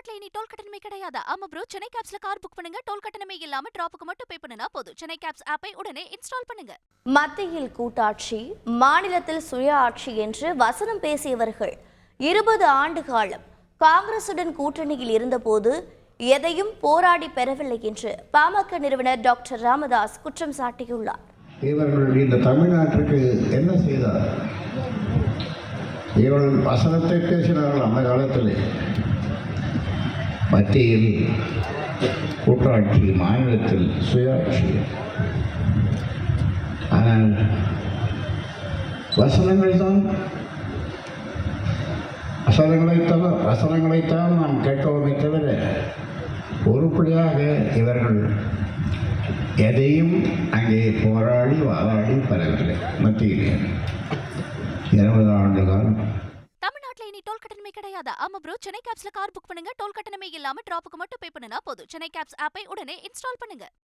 தமிழ்நாட்டுல இனி டோல் கட்டணமே கிடையாது. ஆமா ப்ரோ, சென்னை கேப்ஸ்ல கார் புக் பண்ணுங்க, டோல் கட்டணமே இல்லாம டிராப்புக்கு மட்டும் பே பண்ணுனா போதும். சென்னை கேப்ஸ் ஆப்பை உடனே இன்ஸ்டால் பண்ணுங்க. மத்தியில் கூட்டாட்சி, மாநிலத்தில் சுய ஆட்சி என்று வசனம் பேசியவர்கள் 20 ஆண்டு காலம் காங்கிரசுடன் கூட்டணியில் இருந்தபோது எதையும் போராடி பெறவில்லை என்று பாமக நிறுவனர் டாக்டர் ராமதாஸ் குற்றம் சாட்டியுள்ளார். இவர்கள் இந்த தமிழ்நாட்டிற்கு என்ன செய்தார்? இவர்கள் வசனத்தை பேசினார்கள் அந்த காலத்தில். மத்தியில் கூட்டாட்சி, மாநிலத்தில் சுயாட்சி. ஆனால் வசனங்களைத்தான் நாம் கேட்கவுமே தவிர உருப்படியாக இவர்கள் எதையும் அங்கே போராடி வாதாடி பெறவில்லை. மத்தியில் 20 ஆண்டு காலம் தமிழ்நாட்டுல இனி டோல் கட்டணமே கிடையாது. ஆமா ப்ரோ, சென்னை கேப்ஸ்ல கார் புக் பண்ணுங்க, டோல் கட்டணமே இல்லாம டிராப்புக்கு மட்டும் பே பண்ணுனா போதும். சென்னை கேப்ஸ் ஆப்பை உடனே இன்ஸ்டால் பண்ணுங்க.